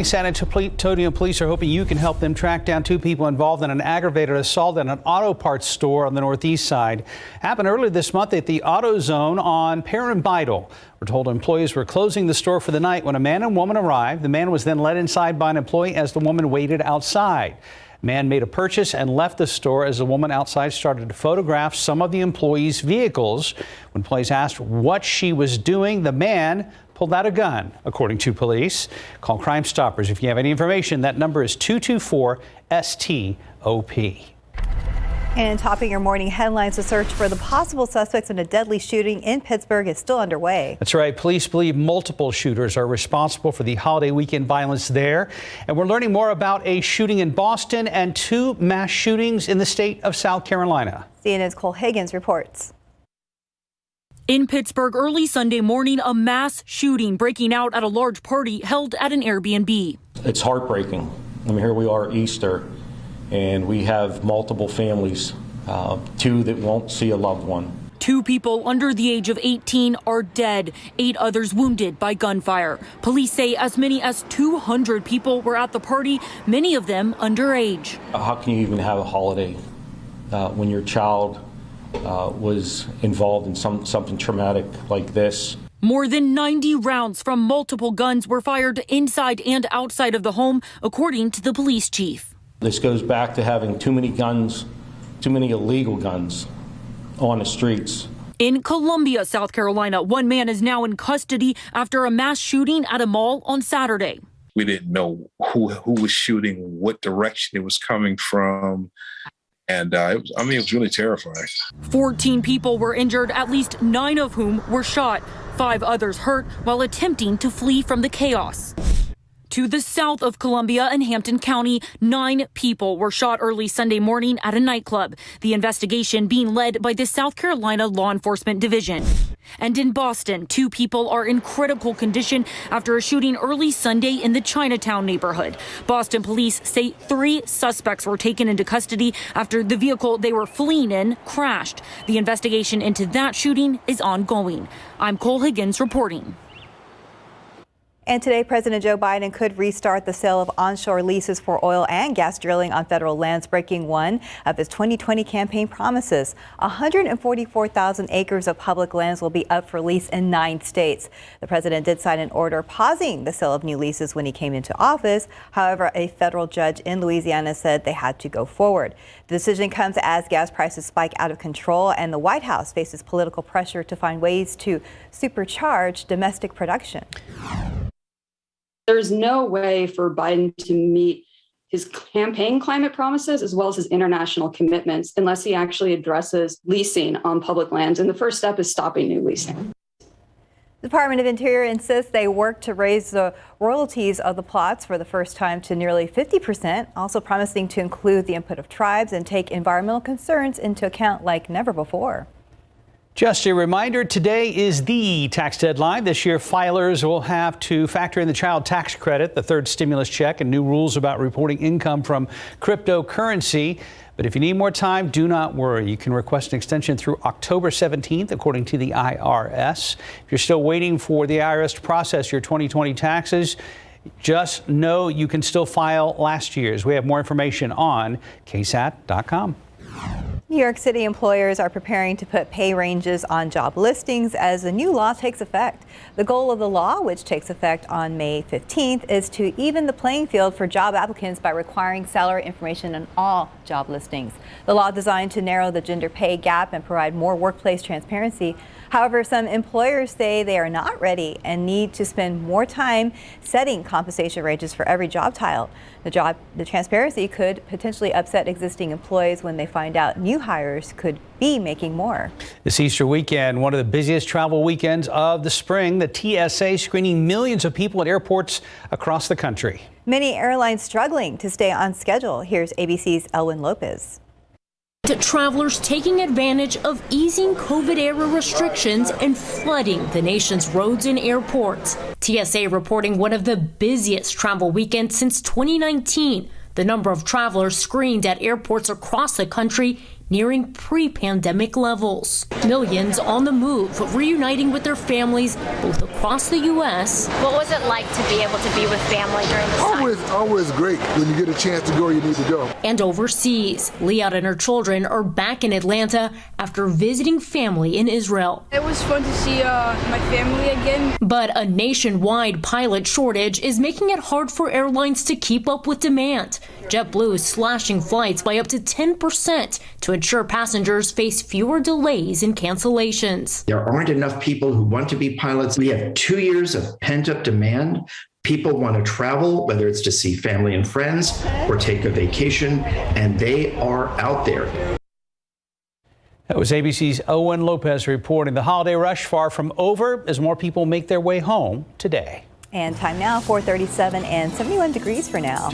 San Antonio police are hoping you can help them track down two people involved in an aggravated assault at an auto parts store on the northeast side. Happened earlier this month at the AutoZone on Pear and Beidle. We're told employees were closing the store for the night when a man and woman arrived. The man was then led inside by an employee as the woman waited outside. Man made a purchase and left the store as the woman outside started to photograph some of the employees' vehicles. When police asked what she was doing, the man pulled out a gun, according to police. Call Crime Stoppers if you have any information. That number is 224-STOP. And topping your morning headlines, the search for the possible suspects in a deadly shooting in Pittsburgh is still underway. That's right. Police believe multiple shooters are responsible for the holiday weekend violence there. And we're learning more about a shooting in Boston and two mass shootings in the state of South Carolina. CNN's Cole Higgins reports. In Pittsburgh early Sunday morning, a mass shooting breaking out at a large party held at an Airbnb. It's heartbreaking. I mean, here we are Easter, and we have multiple families, two that won't see a loved one. Two people under the age of 18 are dead, 8 others wounded by gunfire. Police say as many as 200 people were at the party, many of them underage. How can you even have a holiday when your child was involved in something traumatic like this? More than 90 rounds from multiple guns were fired inside and outside of the home, according to the police chief. This goes back to having too many guns, too many illegal guns on the streets. In Columbia, South Carolina, one man is now in custody after a mass shooting at a mall on Saturday. We didn't know who was shooting, what direction it was coming from. And it was really terrifying. 14 people were injured, at least 9 of whom were shot. 5 others hurt while attempting to flee from the chaos. To the south of Columbia and Hampton County, 9 people were shot early Sunday morning at a nightclub. The investigation being led by the South Carolina Law Enforcement Division. And in Boston, 2 people are in critical condition after a shooting early Sunday in the Chinatown neighborhood. Boston police say 3 suspects were taken into custody after the vehicle they were fleeing in crashed. The investigation into that shooting is ongoing. I'm Cole Higgins reporting. And today, President Joe Biden could restart the sale of onshore leases for oil and gas drilling on federal lands, breaking one of his 2020 campaign promises. 144,000 acres of public lands will be up for lease in 9 states. The president did sign an order pausing the sale of new leases when he came into office. However, a federal judge in Louisiana said they had to go forward. The decision comes as gas prices spike out of control and the White House faces political pressure to find ways to supercharge domestic production. There's no way for Biden to meet his campaign climate promises as well as his international commitments unless he actually addresses leasing on public lands. And the first step is stopping new leasing. The Department of Interior insists they work to raise the royalties of the plots for the first time to nearly 50%, also promising to include the input of tribes and take environmental concerns into account like never before. Just a reminder, today is the tax deadline. This year, filers will have to factor in the child tax credit, the third stimulus check, and new rules about reporting income from cryptocurrency. But if you need more time, do not worry. You can request an extension through October 17th, according to the IRS. If you're still waiting for the IRS to process your 2020 taxes, just know you can still file last year's. We have more information on KSAT.com. New York City employers are preparing to put pay ranges on job listings as the new law takes effect. The goal of the law, which takes effect on May 15th, is to even the playing field for job applicants by requiring salary information on all job listings. The law designed to narrow the gender pay gap and provide more workplace transparency. However, some employers say they are not ready and need to spend more time setting compensation ranges for every job title. The transparency could potentially upset existing employees when they find out new hires could be making more. This Easter weekend, one of the busiest travel weekends of the spring, the TSA screening millions of people at airports across the country. Many airlines struggling to stay on schedule. Here's ABC's Elwin Lopez. To travelers taking advantage of easing COVID-era restrictions and flooding the nation's roads and airports. TSA reporting one of the busiest travel weekends since 2019. The number of travelers screened at airports across the country nearing pre-pandemic levels. Millions on the move, reuniting with their families both across the U.S. What was it like to be able to be with family during this time? Always great. When you get a chance to go, you need to go. And overseas, Liat and her children are back in Atlanta after visiting family in Israel. It was fun to see my family again. But a nationwide pilot shortage is making it hard for airlines to keep up with demand. JetBlue is slashing flights by up to 10% to ensure passengers face fewer delays and cancellations. There aren't enough people who want to be pilots. We have 2 years of pent-up demand. People want to travel, whether it's to see family and friends or take a vacation, and they are out there. That was ABC's Owen Lopez reporting. The holiday rush far from over as more people make their way home today. And time now, 4:37 and 71 degrees for now.